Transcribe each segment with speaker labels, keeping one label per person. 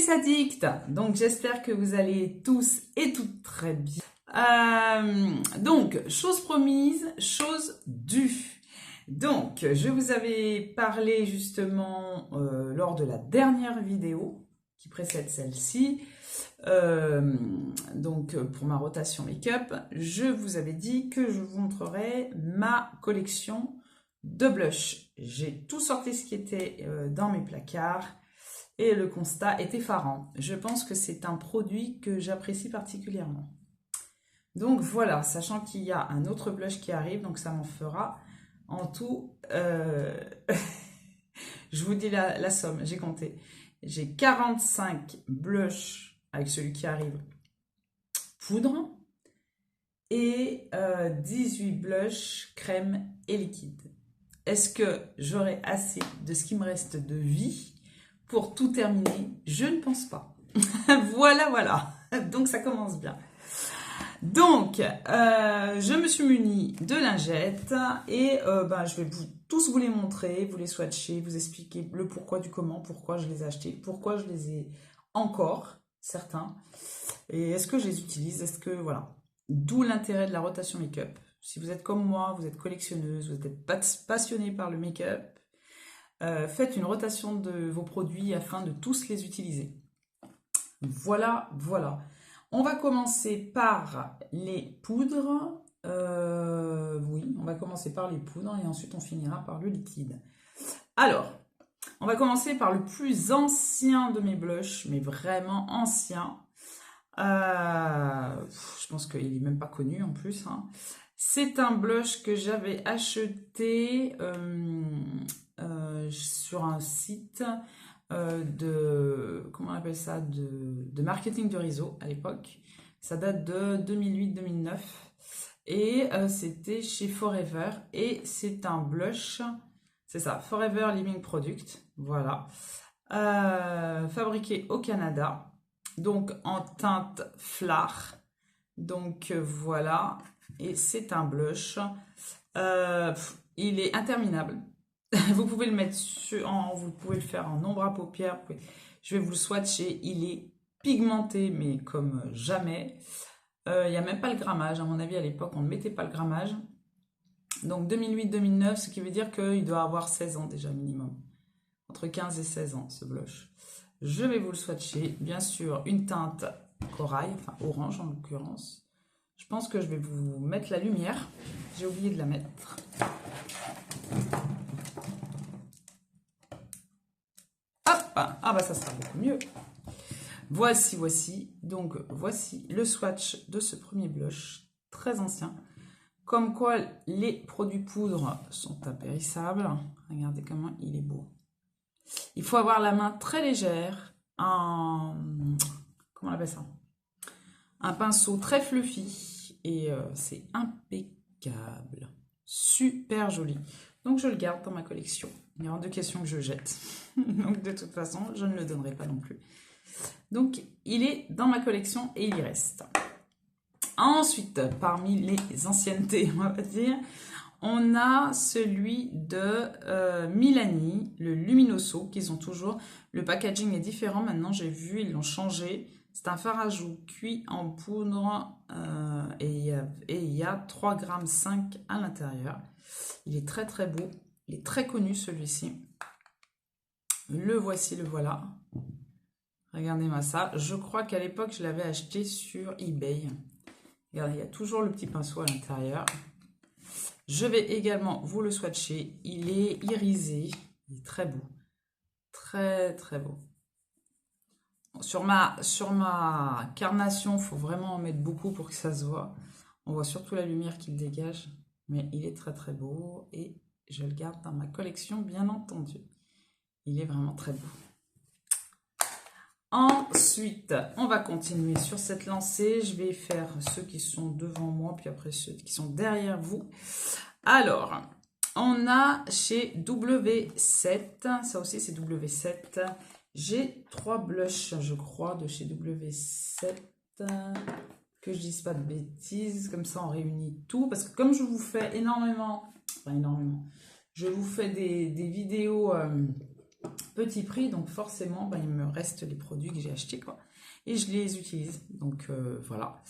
Speaker 1: Addicts, donc j'espère que vous allez tous et toutes très bien. Donc, chose promise, chose due. Donc, je vous avais parlé justement lors de la dernière vidéo qui précède celle-ci. Donc, pour ma rotation make-up, je vous avais dit que je vous montrerai ma collection de blush. J'ai tout sorti ce qui était dans mes placards. Et le constat est effarant. Je pense que c'est un produit que j'apprécie particulièrement. Donc voilà, sachant qu'il y a un autre blush qui arrive, donc ça m'en fera en tout... je vous dis la somme, j'ai compté. J'ai 45 blushs avec celui qui arrive poudre et 18 blushs crème et liquide. Est-ce que j'aurai assez de ce qui me reste de vie pour tout terminer? Je ne pense pas. Voilà. Donc, ça commence bien. Donc, je me suis munie de lingettes et je vais tous vous les montrer, vous les swatcher, vous expliquer le pourquoi du comment, pourquoi je les ai achetés, pourquoi je les ai encore, certains, et est-ce que je les utilise, est-ce que, voilà. D'où l'intérêt de la rotation make-up. Si vous êtes comme moi, vous êtes collectionneuse, vous êtes passionné par le make-up, faites une rotation de vos produits afin de tous les utiliser. Voilà. On va commencer par les poudres. Oui, on va commencer par les poudres et ensuite on finira par le liquide. Alors, on va commencer par le plus ancien de mes blushs, mais vraiment ancien. Je pense qu'il n'est même pas connu en plus. Hein. C'est un blush que j'avais acheté sur un site comment on appelle ça, de marketing de réseau à l'époque. Ça date de 2008-2009 et c'était chez Forever et c'est un blush, c'est ça, Forever Living Product, voilà, fabriqué au Canada, donc en teinte Flare, donc voilà, et c'est un blush, il est interminable. Vous pouvez le mettre vous pouvez le faire en ombre à paupières. Je vais vous le swatcher. Il est pigmenté, mais comme jamais. Il n'y a même pas le grammage. À mon avis, à l'époque, on ne mettait pas le grammage. Donc 2008-2009, ce qui veut dire qu'il doit avoir 16 ans déjà minimum. Entre 15 et 16 ans, ce blush. Je vais vous le swatcher. Bien sûr, une teinte corail, enfin orange en l'occurrence. Je pense que je vais vous mettre la lumière. J'ai oublié de la mettre. Ah bah ça sera beaucoup mieux. Voici. Donc voici le swatch de ce premier blush, très ancien. Comme quoi les produits poudres sont impérissables. Regardez comment il est beau. Il faut avoir la main très légère, comment on appelle ça? Un pinceau très fluffy et c'est impeccable. Super joli. Donc je le garde dans ma collection. Il y a hors de question que je jette. Donc de toute façon, je ne le donnerai pas non plus. Donc il est dans ma collection et il y reste. Ensuite, parmi les anciennetés, on va dire, on a celui de Milani, le Luminoso, qu'ils ont toujours. Le packaging est différent maintenant, j'ai vu, ils l'ont changé. C'est un fard à joues cuit en poudre et il y a 3,5 g à l'intérieur. Il est très très beau. Il est très connu celui-ci. Le voici, le voilà. Regardez-moi ça. Je crois qu'à l'époque, je l'avais acheté sur eBay. Regardez, il y a toujours le petit pinceau à l'intérieur. Je vais également vous le swatcher. Il est irisé. Il est très beau. Très très beau. Sur ma carnation, il faut vraiment en mettre beaucoup pour que ça se voit. On voit surtout la lumière qu'il dégage. Mais il est très très beau et je le garde dans ma collection, bien entendu. Il est vraiment très beau. Ensuite, on va continuer sur cette lancée. Je vais faire ceux qui sont devant moi, puis après ceux qui sont derrière vous. Alors, on a chez W7, ça aussi c'est W7. J'ai 3 blushs, je crois, de chez W7. Que je dise pas de bêtises, comme ça on réunit tout. Parce que comme je vous fais énormément, je vous fais des vidéos Petit prix, donc forcément, ben, il me reste les produits que j'ai achetés, quoi. Et je les utilise. Donc, voilà.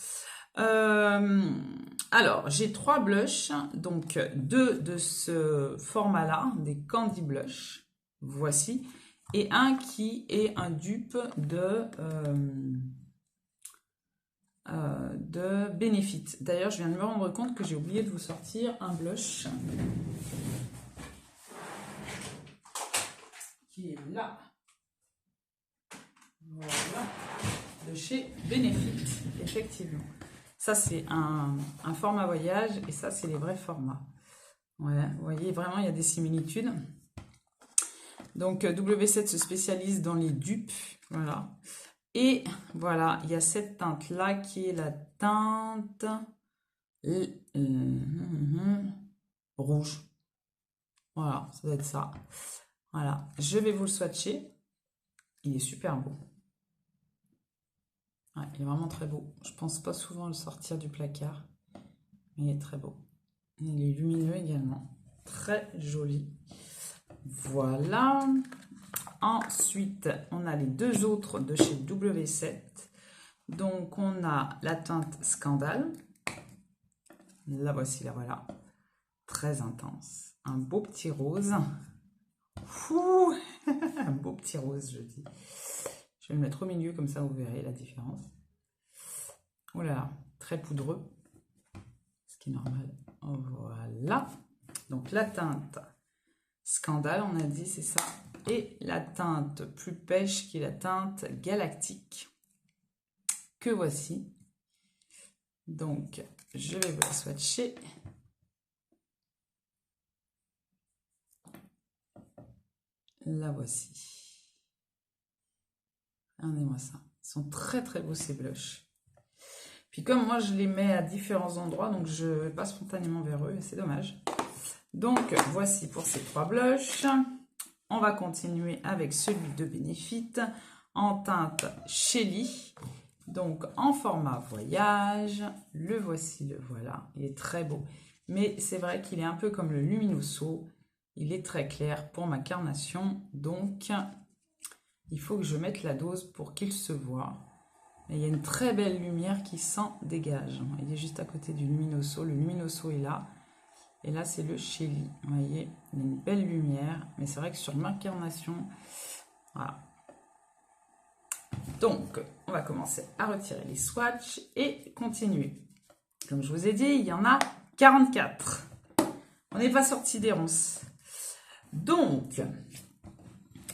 Speaker 1: Alors, j'ai 3 blushs. Donc, 2 de ce format-là, des Candy Blush. Voici. Et un qui est un dupe de Benefit. D'ailleurs, je viens de me rendre compte que j'ai oublié de vous sortir un blush qui est là. Voilà, de chez Benefit, effectivement. Ça, c'est un format voyage et ça, c'est les vrais formats. Ouais, vous voyez, vraiment, il y a des similitudes. Donc, W7 se spécialise dans les dupes. Voilà. Et voilà, il y a cette teinte-là qui est la teinte rouge. Voilà, ça doit être ça. Voilà, je vais vous le swatcher. Il est super beau. Ouais, il est vraiment très beau. Je pense pas souvent le sortir du placard, mais il est très beau. Il est lumineux également. Très joli. Voilà. Ensuite, on a les 2 autres de chez W7. Donc, on a la teinte Scandale. La voici, la voilà. Très intense. Un beau petit rose. Ouh, un beau petit rose, je dis. Je vais le mettre au milieu, comme ça vous verrez la différence. Oh là là, très poudreux. Ce qui est normal. Voilà. Donc la teinte Scandale, on a dit, c'est ça. Et la teinte plus pêche, qui est la teinte Galactique. Que voici. Donc, je vais vous la swatcher. La voici. Regardez-moi ça. Ils sont très très beaux ces blushs. Puis comme moi je les mets à différents endroits, donc je ne vais pas spontanément vers eux, c'est dommage. Donc voici pour ces 3 blushs. On va continuer avec celui de Benefit en teinte Shelly. Donc en format voyage. Le voici, le voilà. Il est très beau. Mais c'est vrai qu'il est un peu comme le Luminoso. Il est très clair pour ma carnation. Donc il faut que je mette la dose pour qu'il se voit. Et il y a une très belle lumière qui s'en dégage. Il est juste à côté du Luminoso. Le Luminoso est là. Et là, c'est le Shelly. Vous voyez, il y a une belle lumière. Mais c'est vrai que sur ma carnation, voilà. Donc, on va commencer à retirer les swatchs et continuer. Comme je vous ai dit, il y en a 44. On n'est pas sorti des ronces. Donc,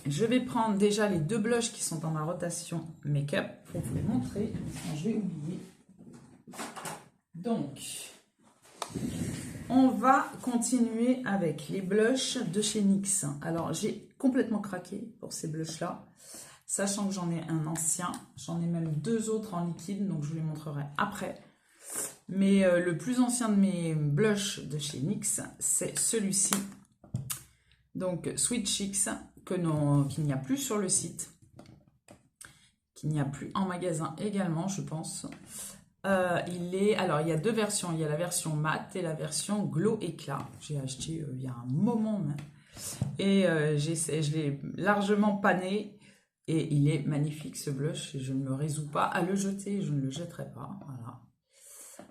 Speaker 1: je vais prendre déjà les 2 blushs qui sont dans ma rotation make-up pour vous les montrer. Sinon, je vais oublier. Donc, on va continuer avec les blushs de chez NYX. Alors, j'ai complètement craqué pour ces blushs-là, sachant que j'en ai un ancien. J'en ai même 2 autres en liquide, donc je vous les montrerai après. Mais le plus ancien de mes blushs de chez NYX, c'est celui-ci. Donc, Sweet Cheeks, qu'il n'y a plus sur le site, qu'il n'y a plus en magasin également, je pense. Alors, il y a 2 versions. Il y a la version mat et la version glow éclat. J'ai acheté il y a un moment même. Et je l'ai largement pané. Et il est magnifique ce blush. Et je ne me résous pas à le jeter. Je ne le jetterai pas. Voilà.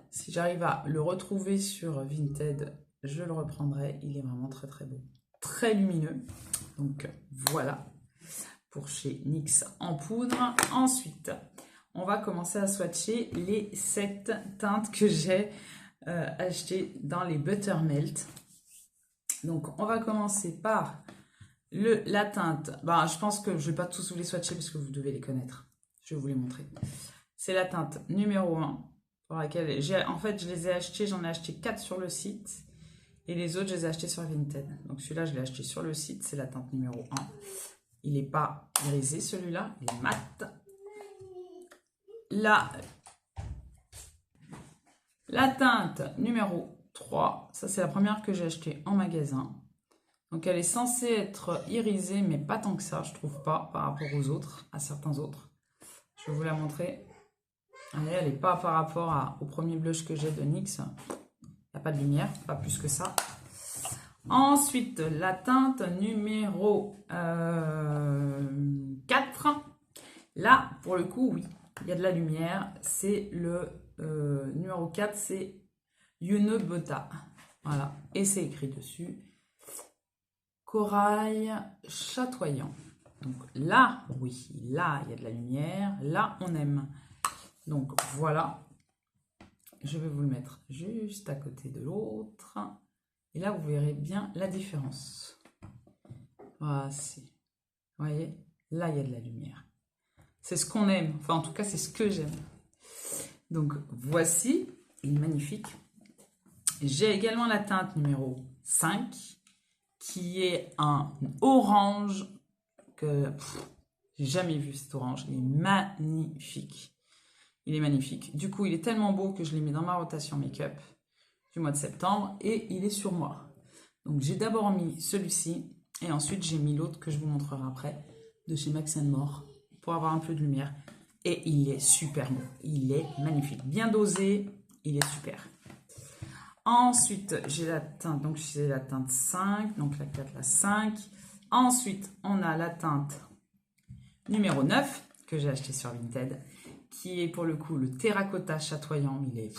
Speaker 1: Si j'arrive à le retrouver sur Vinted, je le reprendrai. Il est vraiment très très beau. Très lumineux. Donc voilà. Pour chez NYX en poudre. Ensuite, on va commencer à swatcher les 7 teintes que j'ai achetées dans les Buttermelt. Donc, on va commencer par la teinte. Je pense que je ne vais pas tous vous les swatcher parce que vous devez les connaître. Je vais vous les montrer. C'est la teinte numéro 1 pour laquelle en fait, je les ai achetés. J'en ai acheté 4 sur le site. Et les autres, je les ai achetés sur Vinted. Donc, celui-là, je l'ai acheté sur le site. C'est la teinte numéro 1. Il n'est pas grisé, celui-là. Il est mat. La teinte numéro 3, ça c'est la première que j'ai achetée en magasin. Donc elle est censée être irisée, mais pas tant que ça, je trouve pas, par rapport aux autres, à certains autres. Je vais vous la montrer. Allez, elle n'est pas par rapport au premier blush que j'ai de NYX. Il n'y a pas de lumière, pas plus que ça. Ensuite, la teinte numéro 4. Là, pour le coup, oui, il y a de la lumière. C'est le numéro 4, c'est Yune Beta. Voilà, et c'est écrit dessus. Corail chatoyant. Donc là, oui, là, il y a de la lumière. Là, on aime. Donc voilà. Je vais vous le mettre juste à côté de l'autre. Et là, vous verrez bien la différence. Voici. Vous voyez, là, il y a de la lumière. C'est ce qu'on aime. Enfin, en tout cas, c'est ce que j'aime. Donc, voici. Il est magnifique. J'ai également la teinte numéro 5, qui est un orange que j'ai jamais vu cet orange. Il est magnifique. Il est magnifique. Du coup, il est tellement beau que je l'ai mis dans ma rotation make-up du mois de septembre et il est sur moi. Donc, j'ai d'abord mis celui-ci et ensuite j'ai mis l'autre que je vous montrerai après de chez Max More pour avoir un peu de lumière. Et il est super beau. Il est magnifique. Bien dosé. Il est super. Ensuite, j'ai la teinte, donc c'est la teinte 5, donc la 4, la 5. Ensuite, on a la teinte numéro 9 que j'ai acheté sur Vinted, qui est pour le coup le terracotta chatoyant. Il est,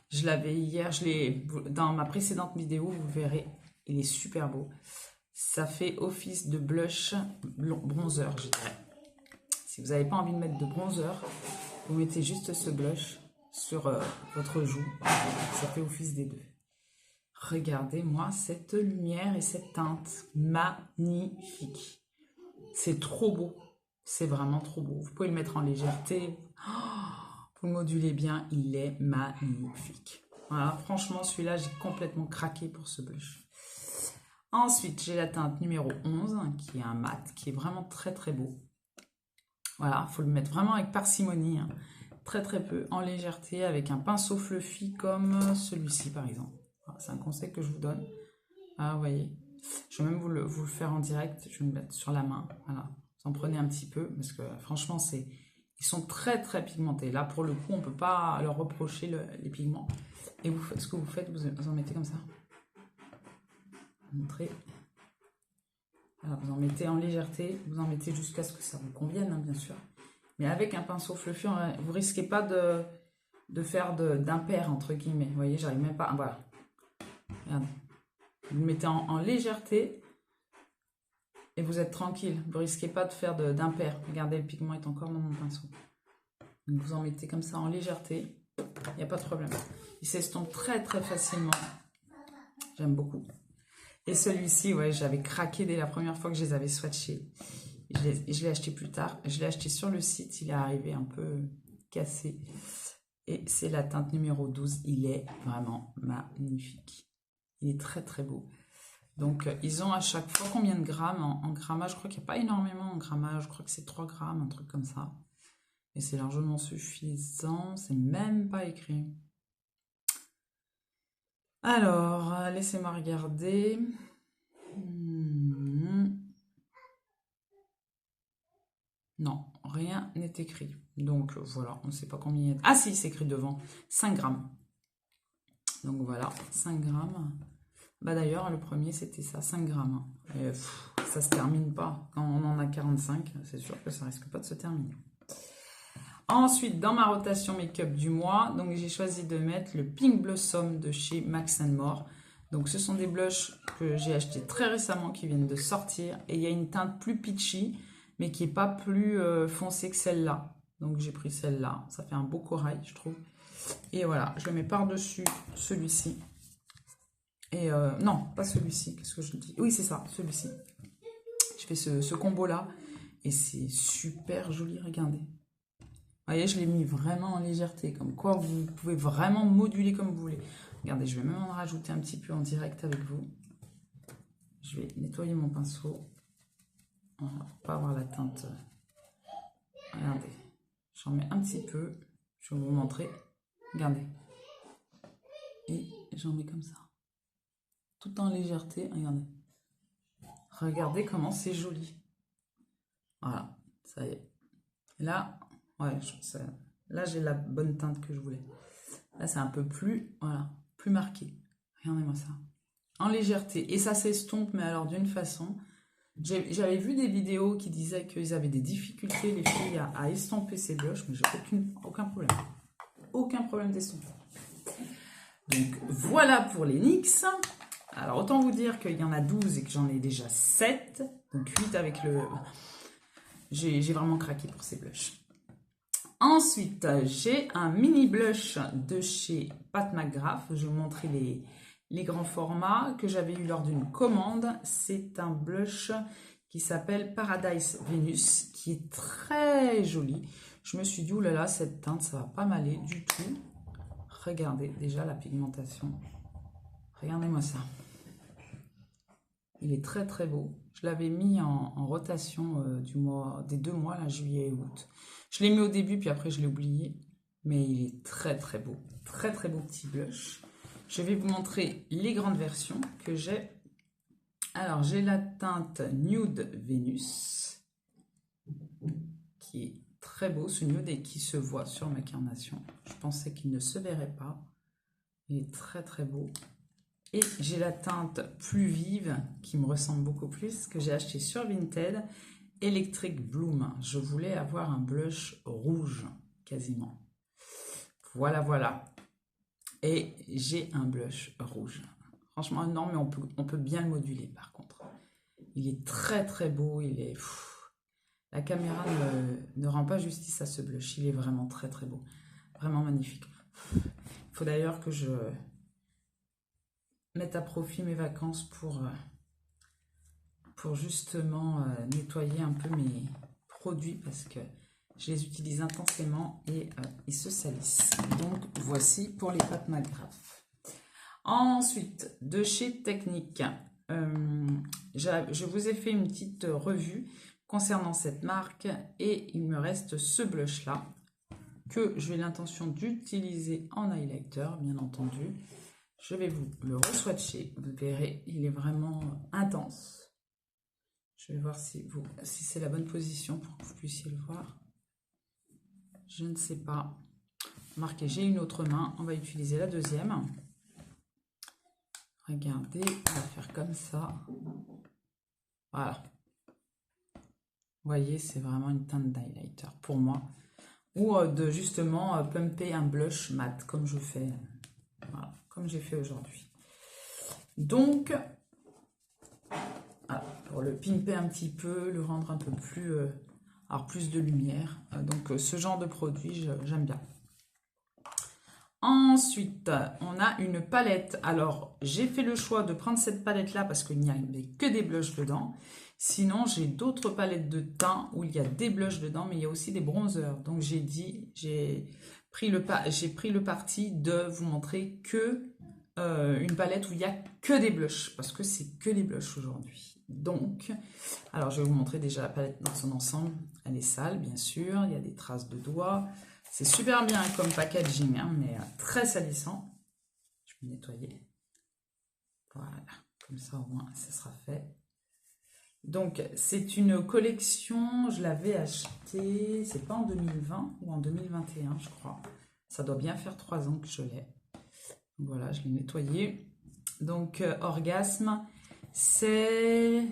Speaker 1: je l'avais hier, je l'ai dans ma précédente vidéo, vous verrez, il est super beau. Ça fait office de blush bronzer, je dirais. Si vous n'avez pas envie de mettre de bronzer, vous mettez juste ce blush sur votre joue, ça fait office des deux. Regardez-moi cette lumière et cette teinte, magnifique. C'est trop beau, c'est vraiment trop beau. Vous pouvez le mettre en légèreté, vous le modulez bien, il est magnifique. Voilà, franchement, celui-là, j'ai complètement craqué pour ce blush. Ensuite, j'ai la teinte numéro 11, qui est un mat, qui est vraiment très très beau. Voilà, il faut le mettre vraiment avec parcimonie, hein. Très très peu, en légèreté, avec un pinceau fluffy comme celui-ci par exemple. Voilà, c'est un conseil que je vous donne. Ah, vous voyez, je vais même vous le faire en direct, je vais me mettre sur la main. Voilà, vous en prenez un petit peu, parce que franchement, ils sont très très pigmentés. Là, pour le coup, on ne peut pas leur reprocher les pigments. Et vous faites ce que vous faites, vous en mettez comme ça. Montrez. Voilà, vous en mettez en légèreté, vous en mettez jusqu'à ce que ça vous convienne, hein, bien sûr. Mais avec un pinceau fluffy, vous risquez pas de faire d'impair, entre guillemets. Vous voyez, j'arrive même pas. Voilà. Regardez. Vous le mettez en légèreté et vous êtes tranquille. Vous risquez pas de faire d'impair. Regardez, le pigment est encore dans mon pinceau. Donc vous en mettez comme ça en légèreté. Il n'y a pas de problème. Il s'estompe très très facilement. J'aime beaucoup. Et celui-ci, ouais, j'avais craqué dès la première fois que je les avais swatchés. Je l'ai acheté plus tard. Je l'ai acheté sur le site. Il est arrivé un peu cassé. Et c'est la teinte numéro 12. Il est vraiment magnifique. Il est très très beau. Donc, ils ont à chaque fois combien de grammes en grammage? Je crois qu'il n'y a pas énormément en grammage. Je crois que c'est 3 grammes, un truc comme ça. Et c'est largement suffisant. C'est même pas écrit. Alors, laissez-moi regarder. Non, rien n'est écrit. Donc voilà, on ne sait pas combien il y a. Ah si, c'est écrit devant. 5 grammes. Donc voilà, 5 grammes. Bah d'ailleurs, le premier, c'était ça, 5 grammes. Et, ça se termine pas. Quand on en a 45, c'est sûr que ça risque pas de se terminer. Ensuite, dans ma rotation make-up du mois, donc j'ai choisi de mettre le Pink Blossom de chez Max More. Donc ce sont des blushs que j'ai achetés très récemment, qui viennent de sortir. Et il y a une teinte plus peachy, mais qui n'est pas plus foncée que celle-là. Donc j'ai pris celle-là. Ça fait un beau corail, je trouve. Et voilà, je mets par-dessus celui-ci. Et non, pas celui-ci. Qu'est-ce que je dis? Oui, c'est ça, celui-ci. Je fais ce combo-là. Et c'est super joli, regardez. Vous voyez, je l'ai mis vraiment en légèreté. Comme quoi, vous pouvez vraiment moduler comme vous voulez. Regardez, je vais même en rajouter un petit peu en direct avec vous. Je vais nettoyer mon pinceau. Voilà, pour pas avoir la teinte. Regardez, j'en mets un petit peu. Je vais vous montrer. Regardez. Et j'en mets comme ça. Tout en légèreté. Regardez. Regardez comment c'est joli. Voilà, ça y est. Là, ouais, là j'ai la bonne teinte que je voulais. Là, c'est un peu plus, voilà, plus marqué. Regardez-moi ça. en légèreté. Et ça s'estompe, mais alors d'une façon. J'avais vu des vidéos qui disaient qu'ils avaient des difficultés, les filles, à estomper ces blushs, mais j'ai aucun problème. Aucun problème d'estomper. Donc voilà pour les NYX. Alors autant vous dire qu'il y en a 12 et que j'en ai déjà 7. Donc 8 avec le... J'ai vraiment craqué pour ces blushs. Ensuite, j'ai un mini blush de chez Pat McGrath. Je vais vous montrer les grands formats que j'avais eu lors d'une commande. C'est un blush qui s'appelle Paradise Venus, qui est très joli. Je me suis dit, oulala, cette teinte, ça va pas m'aller du tout. Regardez déjà la pigmentation. Regardez-moi ça. Il est très très beau. Je l'avais mis en rotation des 2 mois, là, juillet et août. Je l'ai mis au début, puis après je l'ai oublié. Mais il est très très beau. Très très beau petit blush. Je vais vous montrer les grandes versions que j'ai. Alors, j'ai la teinte Nude Venus, qui est très beau, ce nude, et qui se voit sur ma carnation. Je pensais qu'il ne se verrait pas. Il est très très beau. Et j'ai la teinte plus vive, qui me ressemble beaucoup plus, que j'ai acheté sur Vinted, Electric Bloom. Je voulais avoir un blush rouge, quasiment. Voilà, voilà. Et j'ai un blush rouge. Franchement, non, mais on peut bien le moduler, par contre. Il est très, très beau. Il est... La caméra ne rend pas justice à ce blush. Il est vraiment très, très beau. Vraiment magnifique. Il faut d'ailleurs que je mette à profit mes vacances pour justement nettoyer un peu mes produits parce que je les utilise intensément et ils se salissent. Donc, voici pour les Pat McGrath. Ensuite, de chez Technique, je vous ai fait une petite revue concernant cette marque et il me reste ce blush-là que j'ai l'intention d'utiliser en highlighter, bien entendu. Je vais vous le re-swatcher, vous verrez, il est vraiment intense. Je vais voir si c'est la bonne position pour que vous puissiez le voir. Je ne sais pas. Marqué, j'ai une autre main, on va utiliser la deuxième. Regardez, on va faire comme ça. Voilà. Vous voyez, c'est vraiment une teinte d'highlighter pour moi. Ou de justement pumper un blush mat, comme je fais. Voilà, comme j'ai fait aujourd'hui. Donc, voilà, pour le pimper un petit peu, le rendre un peu plus... alors, plus de lumière. Donc, ce genre de produit, j'aime bien. Ensuite, on a une palette. Alors, j'ai fait le choix de prendre cette palette-là parce qu'il n'y avait que des blushs dedans. Sinon, j'ai d'autres palettes de teint où il y a des blushs dedans, mais il y a aussi des bronzers. Donc, j'ai pris le parti de vous montrer que une palette où il n'y a que des blushs, parce que c'est que des blushs aujourd'hui. Donc, alors, je vais vous montrer déjà la palette dans son ensemble. Elle est sale, bien sûr. Il y a des traces de doigts. C'est super bien comme packaging, hein, mais très salissant. Je vais nettoyer. Voilà, comme ça au moins, ça sera fait. Donc, c'est une collection, je l'avais achetée, c'est pas en 2020 ou en 2021, je crois. Ça doit bien faire 3 ans que je l'ai. Voilà, je l'ai nettoyé. Donc, Orgasme, c'est...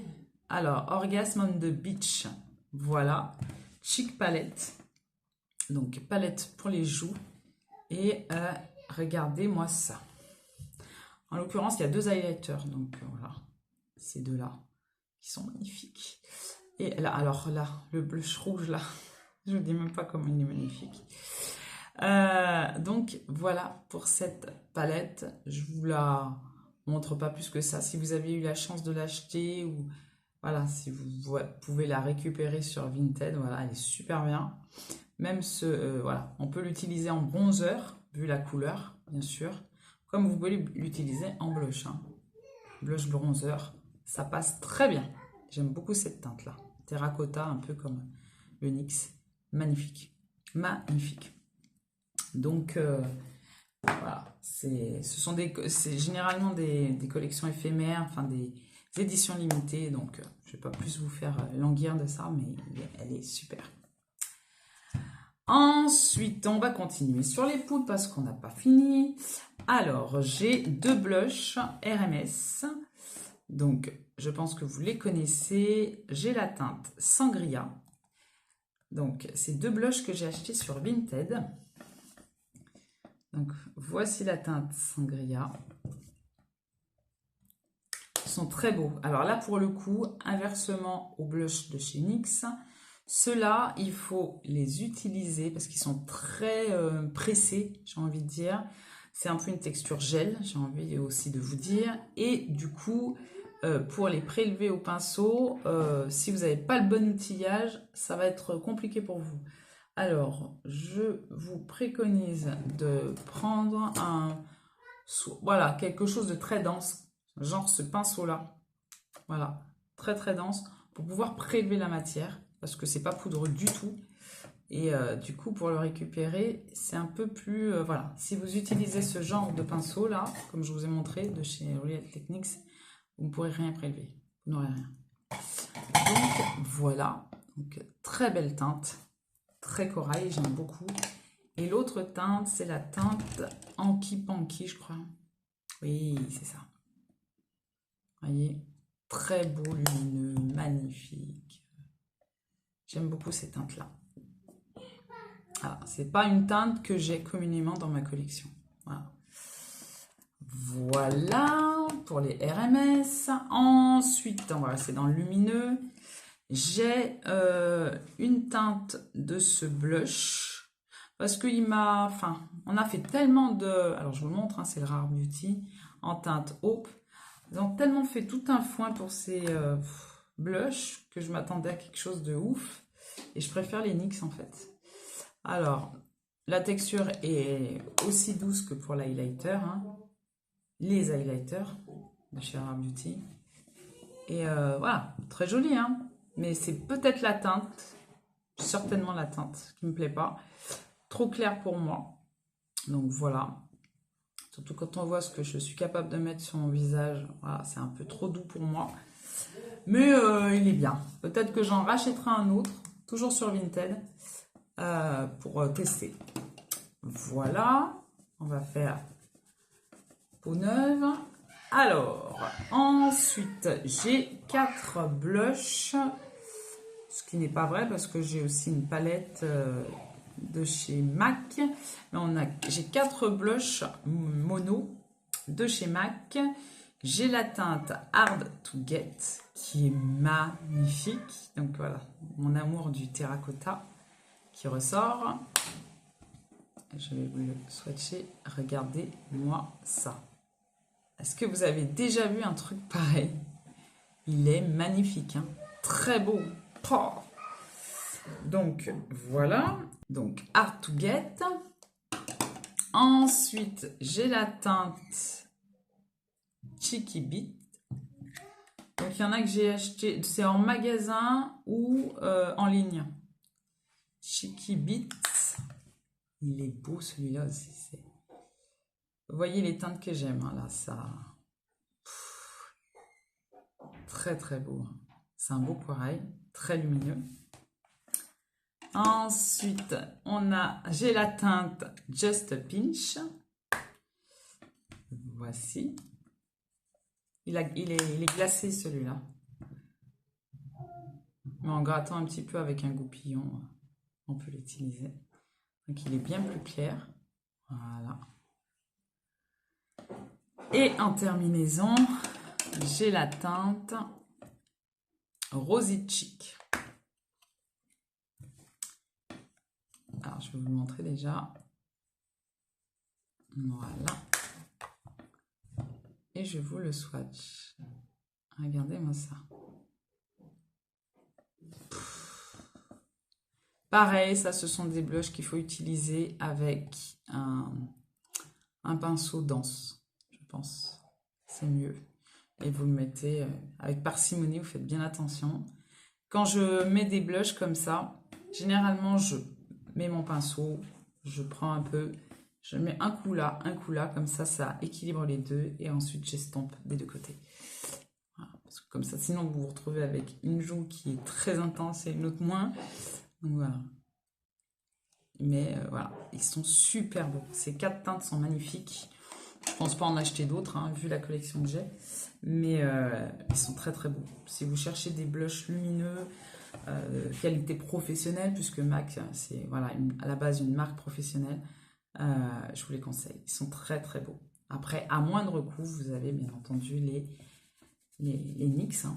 Speaker 1: Alors, Orgasme on the Beach. Voilà, Chic Palette. Donc, palette pour les joues. Et regardez-moi ça. En l'occurrence, il y a 2 highlighters. Donc, voilà, ces deux-là qui sont magnifiques. Et là, alors là, le blush rouge, là, je ne dis même pas comment il est magnifique. Donc, voilà pour cette palette. Je ne vous la montre pas plus que ça. Si vous avez eu la chance de l'acheter ou... Voilà, si vous pouvez la récupérer sur Vinted, voilà, elle est super bien. Même voilà, on peut l'utiliser en bronzer, vu la couleur, bien sûr. Comme vous pouvez l'utiliser en blush. Hein. Blush bronzer, ça passe très bien. J'aime beaucoup cette teinte-là. Terracotta, un peu comme le NYX. Magnifique. Magnifique. Donc, voilà. C'est généralement des collections éphémères, enfin des éditions limitées. Donc, je ne vais pas plus vous faire languir de ça, mais elle est super. Ensuite, on va continuer sur les poudres parce qu'on n'a pas fini. Alors, j'ai deux blushs RMS. Donc, je pense que vous les connaissez. J'ai la teinte Sangria. Donc, c'est deux blushs que j'ai achetés sur Vinted. Donc, voici la teinte Sangria. Ils sont très beaux. Alors là, pour le coup, inversement au blush de chez NYX, ceux-là, il faut les utiliser parce qu'ils sont très pressés, j'ai envie de dire. C'est un peu une texture gel, j'ai envie aussi de vous dire. Et du coup, pour les prélever au pinceau, si vous n'avez pas le bon outillage, ça va être compliqué pour vous. Alors, je vous préconise de prendre voilà, quelque chose de très dense, genre ce pinceau-là. Voilà, très très dense, pour pouvoir prélever la matière, parce que c'est pas poudreux du tout. Et du coup, pour le récupérer, c'est un peu plus... voilà, si vous utilisez ce genre de pinceau-là, comme je vous ai montré, de chez Real Techniques, vous ne pourrez rien prélever. Vous n'aurez rien. Donc, voilà. Donc, très belle teinte. Très corail, j'aime beaucoup. Et l'autre teinte, c'est la teinte Anki Panky, je crois. Oui, c'est ça. Vous voyez, très beau, lumineux, magnifique. J'aime beaucoup ces teintes-là. Ah, c'est pas une teinte que j'ai communément dans ma collection. Voilà. Voilà pour les RMS. Ensuite, on va rester dans le lumineux. J'ai une teinte de ce blush parce qu'il m'a, enfin, on a fait tellement de, alors je vous le montre, hein, c'est le Rare Beauty en teinte Hope. Ils ont tellement fait tout un foin pour ces blushs que je m'attendais à quelque chose de ouf et je préfère les NYX en fait. Alors, la texture est aussi douce que pour l'highlighter, hein. Les highlighters de chez Rare Beauty. Et voilà, très joli, hein. Mais c'est peut-être la teinte, certainement la teinte qui me plaît pas. Trop clair pour moi. Donc voilà. Surtout quand on voit ce que je suis capable de mettre sur mon visage. Voilà, c'est un peu trop doux pour moi. Mais il est bien. Peut-être que j'en rachèterai un autre, toujours sur Vinted, pour tester. Voilà. On va faire peau neuve. Alors, ensuite, j'ai 4 blushs. Ce qui n'est pas vrai parce que j'ai aussi une palette de chez MAC. J'ai 4 blushs mono de chez MAC. J'ai la teinte Hard to Get qui est magnifique. Donc voilà, mon amour du terracotta qui ressort. Je vais vous le swatcher. Regardez-moi ça. Est-ce que vous avez déjà vu un truc pareil? Il est magnifique, hein, très beau. Oh. Donc voilà, donc Hard to Get. Ensuite, j'ai la teinte Cheeky Beat. Donc il y en a que j'ai acheté, c'est en magasin ou en ligne. Cheeky Beat. Il est beau celui-là aussi. Vous voyez les teintes que j'aime, hein, là, ça. Très très beau. C'est un beau corail, très lumineux. Ensuite, j'ai la teinte Just a Pinch. Voici. Il est glacé celui-là. Mais en grattant un petit peu avec un goupillon, on peut l'utiliser. Donc il est bien plus clair. Voilà. Et en terminaison, j'ai la teinte Rosy Cheek. Alors, je vais vous le montrer déjà. Voilà. Et je vous le swatch. Regardez-moi ça. Pareil, ça, ce sont des blushs qu'il faut utiliser avec un pinceau dense, je pense. C'est mieux. Et vous le mettez avec parcimonie, vous faites bien attention. Quand je mets des blushs comme ça, généralement, je mets mon pinceau, je prends un peu, je mets un coup là, comme ça équilibre les deux, et ensuite j'estompe des deux côtés. Voilà, parce que comme ça, sinon vous vous retrouvez avec une joue qui est très intense et une autre moins. Donc voilà. Mais voilà, ils sont super beaux. Ces 4 teintes sont magnifiques. Je pense pas en acheter d'autres, hein, vu la collection que j'ai. Mais ils sont très très beaux. Si vous cherchez des blushs lumineux, qualité professionnelle, puisque MAC, c'est voilà, à la base une marque professionnelle, je vous les conseille. Ils sont très très beaux. Après, à moindre coût, vous avez bien entendu les NYX. Hein.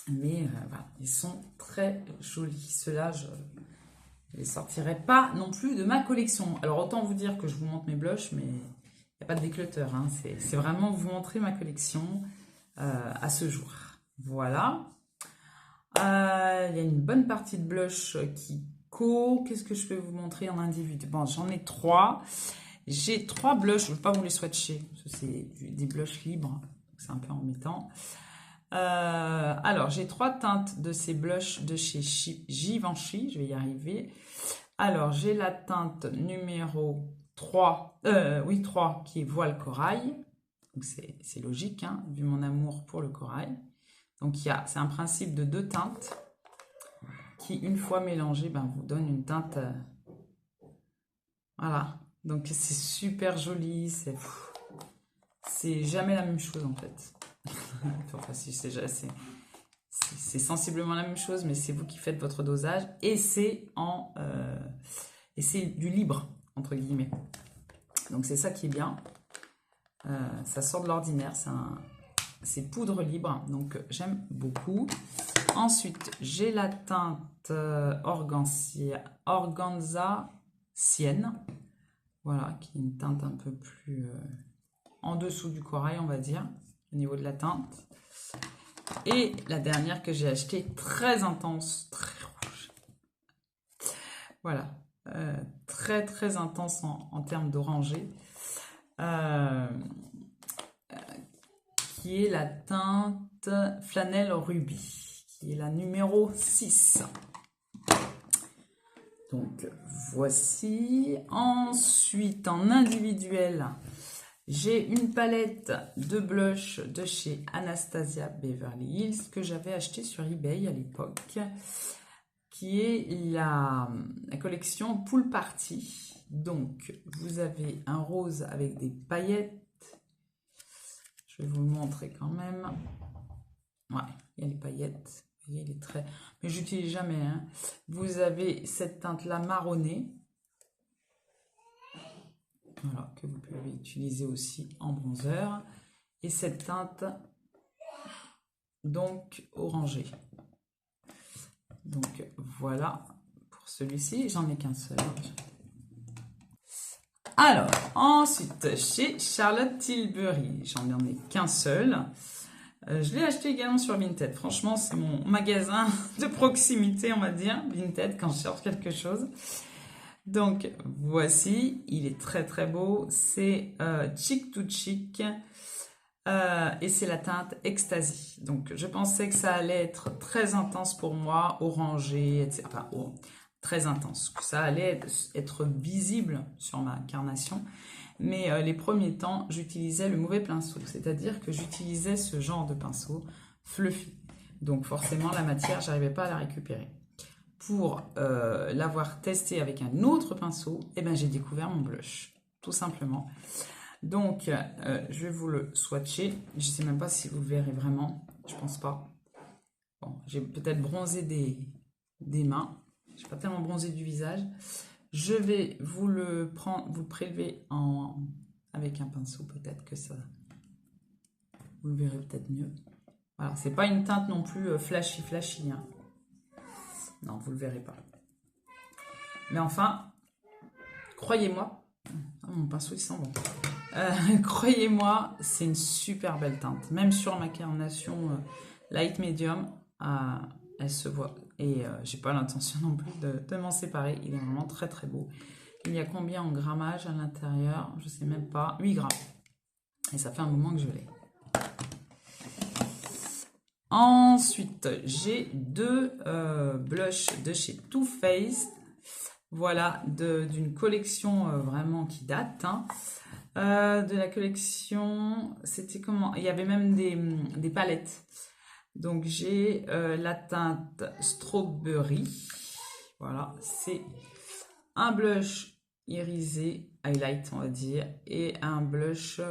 Speaker 1: Mais voilà, ils sont très jolis. Ceux-là, je ne les sortirai pas non plus de ma collection. Alors, autant vous dire que je vous montre mes blushs, mais il n'y a pas de déclutter. Hein. C'est vraiment vous montrer ma collection à ce jour. Voilà. Il y a une bonne partie de blush qui co. Qu'est-ce que je peux vous montrer en individu? Bon, j'en ai 3. J'ai 3 blushs. Je ne veux pas vous les swatcher. C'est des blushs libres. C'est un peu embêtant. Alors, j'ai 3 teintes de ces blushs de chez Givenchy. Je vais y arriver. Alors, j'ai la teinte numéro 3. 3 qui est Voile Corail. Donc, c'est logique, hein, vu mon amour pour le corail. Donc, c'est un principe de 2 teintes qui, une fois mélangées, vous donne une teinte. Voilà. Donc, c'est super joli. C'est jamais la même chose, en fait. Enfin, c'est sensiblement la même chose, mais c'est vous qui faites votre dosage. Et c'est du libre, entre guillemets. Donc, c'est ça qui est bien. Ça sort de l'ordinaire. C'est poudre libre, donc j'aime beaucoup. Ensuite, j'ai la teinte Organza Sienne. Voilà, qui est une teinte un peu plus en dessous du corail, on va dire, au niveau de la teinte. Et la dernière que j'ai achetée, très intense, très rouge. Voilà, très très intense en termes d'orangé. Qui est la teinte Flanelle Rubis, qui est la numéro 6. Donc, voici. Ensuite, en individuel, j'ai une palette de blush de chez Anastasia Beverly Hills que j'avais acheté sur eBay à l'époque, qui est la collection Pool Party. Donc, vous avez un rose avec des paillettes. Je vais vous le montrer quand même. Ouais, il y a les paillettes. Vous voyez, il est très... Mais j'utilise jamais. Hein. Vous avez cette teinte-là marronnée. Voilà, que vous pouvez utiliser aussi en bronzer. Et cette teinte, donc, orangée. Donc, voilà pour celui-ci. J'en ai qu'un seul. Alors, ensuite, chez Charlotte Tilbury, j'en ai qu'un seul. Je l'ai acheté également sur Vinted. Franchement, c'est mon magasin de proximité, on va dire, Vinted, quand je cherche quelque chose. Donc, voici, il est très très beau. C'est Chic to Chic et c'est la teinte Ecstasy. Donc, je pensais que ça allait être très intense pour moi, orangé, etc. Enfin, très intense, que ça allait être visible sur ma carnation. Mais les premiers temps, j'utilisais le mauvais pinceau, c'est-à-dire que j'utilisais ce genre de pinceau fluffy. Donc forcément, la matière, j'arrivais pas à la récupérer. Pour l'avoir testé avec un autre pinceau, j'ai découvert mon blush, tout simplement. Donc, je vais vous le swatcher. Je ne sais même pas si vous le verrez vraiment, je pense pas. Bon, j'ai peut-être bronzé des mains. Je n'ai pas tellement bronzé du visage. Je vais vous le prélever avec un pinceau, peut-être que ça, vous le verrez peut-être mieux. Voilà, c'est pas une teinte non plus flashy. Hein. Non, vous le verrez pas. Mais enfin, croyez-moi, mon pinceau il sent bon. Croyez-moi, c'est une super belle teinte. Même sur ma carnation light medium, elle se voit. Et j'ai pas l'intention non plus de m'en séparer. Il est vraiment très très beau. Il y a combien en grammage à l'intérieur? Je sais même pas. 8 grammes. Et ça fait un moment que je l'ai. Ensuite, j'ai 2 blushs de chez Too Faced. Voilà, d'une collection vraiment qui date. Hein. De la collection, c'était comment? Il y avait même des palettes. Donc, j'ai la teinte Strawberry. Voilà, c'est un blush irisé, highlight on va dire, et un blush,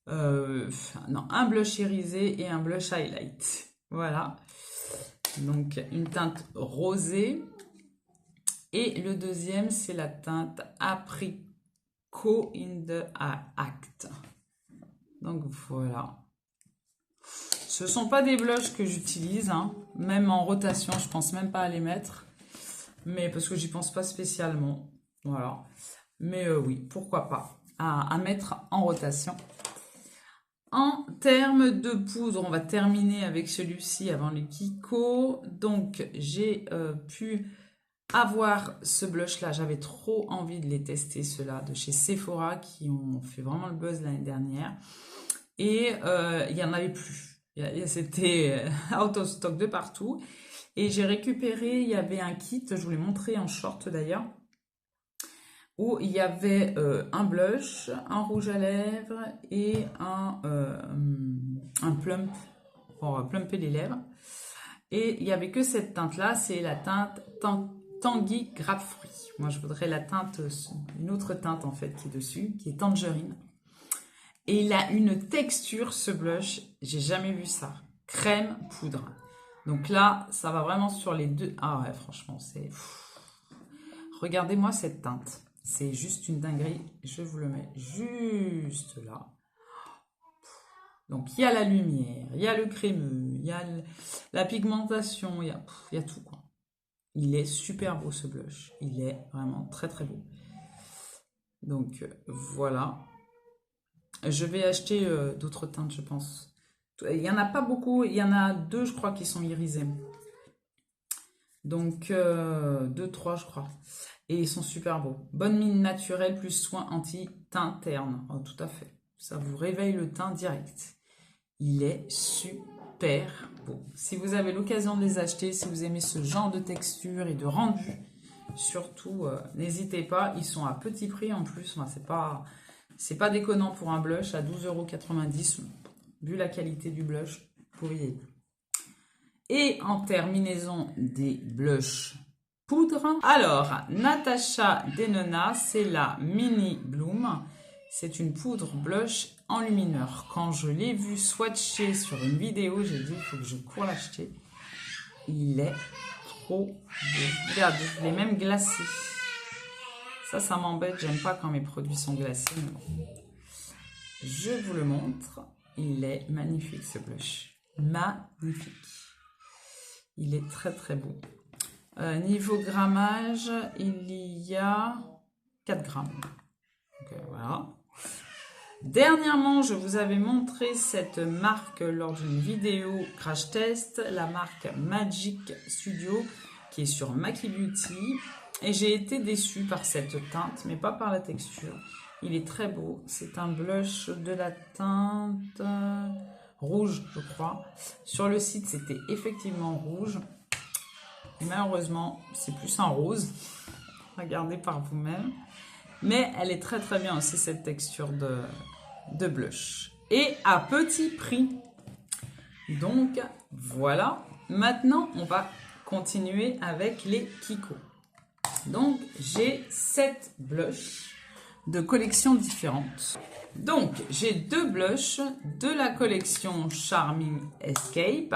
Speaker 1: non, un blush irisé et un blush highlight. Voilà, donc une teinte rosée. Et le deuxième, c'est la teinte Apricot in the Act. Donc voilà. Ce ne sont pas des blushs que j'utilise, hein. Même en rotation, je pense même pas à les mettre. Mais parce que j'y pense pas spécialement. Voilà. Mais oui, pourquoi pas à mettre en rotation. En termes de poudre, on va terminer avec celui-ci avant le Kiko. Donc j'ai pu avoir ce blush là, j'avais trop envie de les tester, ceux-là de chez Sephora qui ont fait vraiment le buzz l'année dernière, et il n'y en avait plus, c'était out of stock de partout, et j'ai récupéré, il y avait un kit, je vous l'ai montré en short d'ailleurs, où il y avait un blush, un rouge à lèvres et un plump pour plumper les lèvres, et il n'y avait que cette teinte là, c'est la teinte Tangy Grapefruit. Moi, je voudrais la teinte, une autre teinte en fait qui est dessus, qui est Tangerine. Et il a une texture, ce blush, j'ai jamais vu ça. Crème poudre. Donc là, ça va vraiment sur les deux. Ah ouais, franchement, c'est... Regardez-moi cette teinte. C'est juste une dinguerie. Je vous le mets juste là. Donc, il y a la lumière, il y a le crémeux, il y a la pigmentation, il y a tout, quoi. Il est super beau ce blush, il est vraiment très très beau. Donc voilà. Je vais acheter d'autres teintes, je pense. Il n'y en a pas beaucoup, il y en a 2 je crois qui sont irisés. Donc 2, 3 je crois. Et ils sont super beaux. Bonne mine naturelle plus soin anti-teint terne. Oh, tout à fait. Ça vous réveille le teint direct. Il est super beau. Si vous avez l'occasion de les acheter, si vous aimez ce genre de texture et de rendu, surtout, n'hésitez pas. Ils sont à petit prix en plus. Enfin, c'est pas déconnant pour un blush à 12,90 €. Vu la qualité du blush, vous voyez. Et en terminaison des blushs poudre. Alors, Natasha Denona, c'est la Mini Bloom. C'est une poudre blush enlumineur. Quand je l'ai vu swatcher sur une vidéo, j'ai dit il faut que je cours l'acheter. Il est trop beau. Regardez, je l'ai même glacé. Ça m'embête. J'aime pas quand mes produits sont glacés. Mais bon. Je vous le montre. Il est magnifique ce blush. Magnifique. Il est très très beau. Niveau grammage, il y a 4 grammes. Donc, voilà. Dernièrement, je vous avais montré cette marque lors d'une vidéo crash test, la marque Magic Studio qui est sur Maki Beauty, et j'ai été déçue par cette teinte, mais pas par la texture. Il est très beau, c'est un blush de la teinte rouge, je crois. Sur le site, c'était effectivement rouge. Malheureusement, c'est plus un rose. Regardez par vous-même. Mais elle est très très bien aussi, cette texture de blush. Et à petit prix. Donc voilà. Maintenant, on va continuer avec les Kiko. Donc j'ai 7 blushs de collections différentes. Donc j'ai 2 blushs de la collection Charming Escape.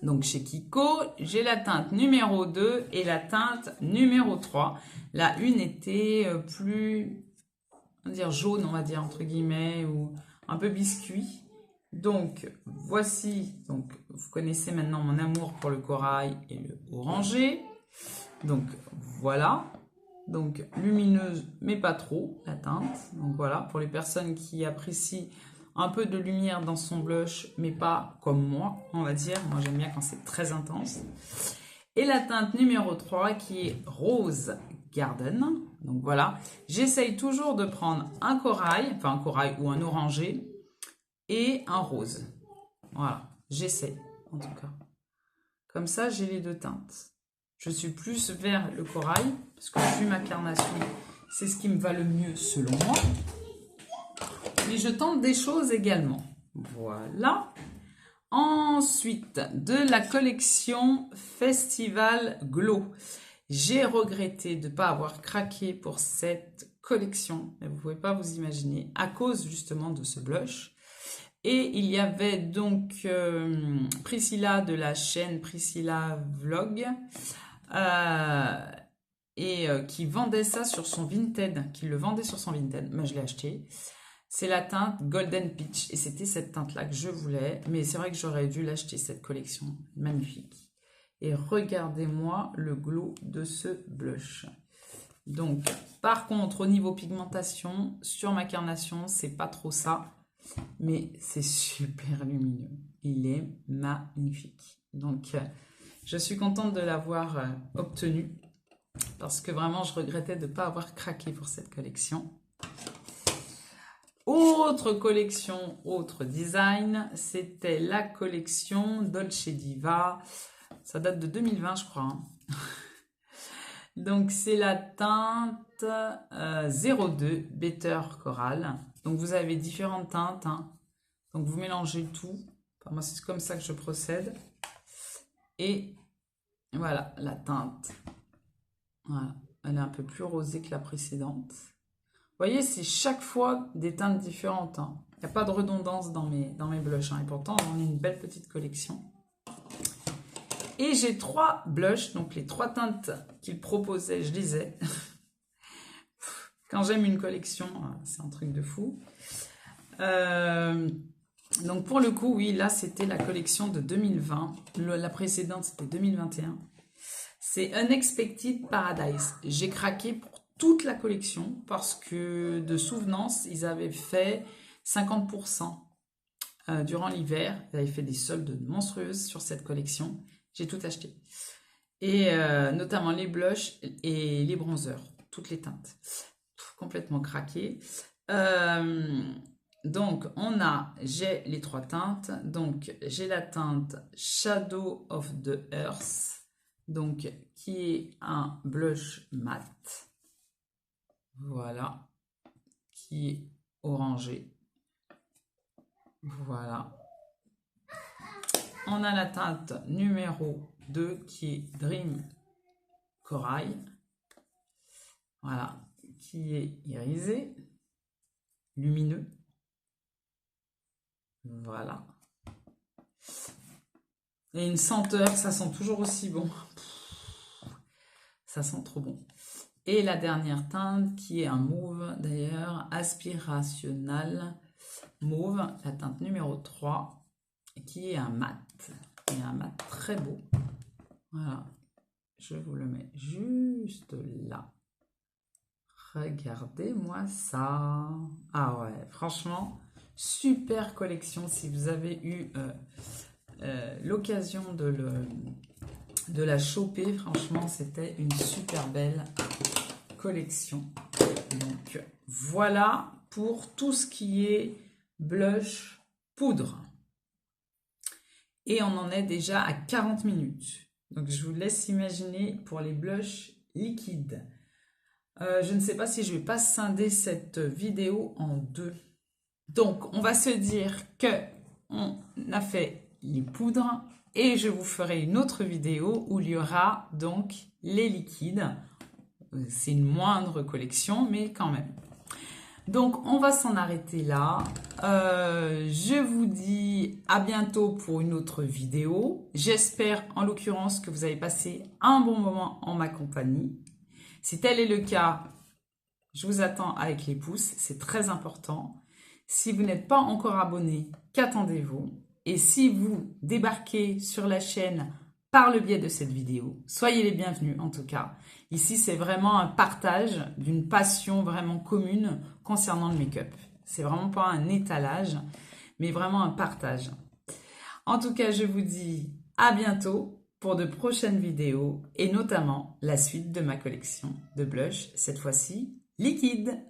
Speaker 1: Donc chez Kiko, j'ai la teinte numéro 2 et la teinte numéro 3. La une était plus, on va dire jaune, on va dire entre guillemets, ou un peu biscuit. Donc voici, donc vous connaissez maintenant mon amour pour le corail et le orangé. Donc voilà, donc lumineuse mais pas trop la teinte. Donc voilà, pour les personnes qui apprécient un peu de lumière dans son blush, mais pas comme moi, on va dire. Moi, j'aime bien quand c'est très intense. Et la teinte numéro 3 qui est Rose Garden. Donc voilà, j'essaye toujours de prendre un corail, enfin un corail ou un orangé, et un rose. Voilà, j'essaye en tout cas. Comme ça, j'ai les 2 teintes. Je suis plus vers le corail, parce que vu ma carnation, c'est ce qui me va le mieux selon moi. Mais je tente des choses également. Voilà. Ensuite, de la collection Festival Glow. J'ai regretté de ne pas avoir craqué pour cette collection, mais vous ne pouvez pas vous imaginer, à cause justement de ce blush. Et il y avait donc Priscilla de la chaîne Priscilla Vlog qui vendait ça sur son Vinted, qui le vendait sur son Vinted. Moi, je l'ai acheté. C'est la teinte Golden Peach et c'était cette teinte-là que je voulais. Mais c'est vrai que j'aurais dû l'acheter, cette collection. Magnifique. Et regardez-moi le glow de ce blush. Donc, par contre, au niveau pigmentation, sur ma carnation, c'est pas trop ça. Mais c'est super lumineux. Il est magnifique. Donc, je suis contente de l'avoir obtenu. Parce que vraiment, je regrettais de ne pas avoir craqué pour cette collection. Autre collection, autre design, c'était la collection Dolce Diva. Ça date de 2020, je crois. Hein. Donc, c'est la teinte 02 Better Coral. Donc, vous avez différentes teintes. Hein. Donc, vous mélangez tout. Enfin, moi, c'est comme ça que je procède. Et voilà, la teinte. Voilà. Elle est un peu plus rosée que la précédente. Vous voyez, c'est chaque fois des teintes différentes. Hein. Il n'y a pas de redondance dans mes blushs. Hein. Et pourtant, on a une belle petite collection. Et j'ai 3 blushs, donc les 3 teintes qu'il proposait, je les ai. Quand j'aime une collection, c'est un truc de fou. Donc pour le coup, oui, là c'était la collection de 2020. La précédente c'était 2021. C'est Unexpected Paradise. J'ai craqué pour toute la collection parce que de souvenance, ils avaient fait 50% durant l'hiver. Ils avaient fait des soldes monstrueuses sur cette collection. J'ai tout acheté. Et notamment les blushs et les bronzers. Toutes les teintes. Complètement craqué. Donc, j'ai les 3 teintes. Donc, j'ai la teinte Shadow of the Earth. Donc, qui est un blush mat. Voilà. Qui est orangé. Voilà. On a la teinte numéro 2 qui est Dream Corail. Voilà. Qui est irisé. Lumineux. Voilà. Et une senteur, ça sent toujours aussi bon. Ça sent trop bon. Et la dernière teinte qui est un mauve d'ailleurs, aspirational mauve, la teinte numéro 3, qui est un mat. Et un mat très beau. Voilà. Je vous le mets juste là. Regardez-moi ça. Ah ouais, franchement, super collection. Si vous avez eu l'occasion de la choper, franchement, c'était une super belle collection. Donc, voilà pour tout ce qui est blush poudre. Et on en est déjà à 40 minutes. Donc, je vous laisse imaginer pour les blushs liquides. Je ne sais pas si je vais pas scinder cette vidéo en 2. Donc, on va se dire que on a fait les poudres et je vous ferai une autre vidéo où il y aura donc les liquides. C'est une moindre collection, mais quand même. Donc, on va s'en arrêter là. Je vous dis à bientôt pour une autre vidéo. J'espère en l'occurrence que vous avez passé un bon moment en ma compagnie. Si tel est le cas, je vous attends avec les pouces, c'est très important. Si vous n'êtes pas encore abonné, qu'attendez-vous? Et si vous débarquez sur la chaîne par le biais de cette vidéo, soyez les bienvenus en tout cas. Ici, c'est vraiment un partage d'une passion vraiment commune concernant le make-up. C'est vraiment pas un étalage, mais vraiment un partage. En tout cas, je vous dis à bientôt pour de prochaines vidéos et notamment la suite de ma collection de blush, cette fois-ci liquide.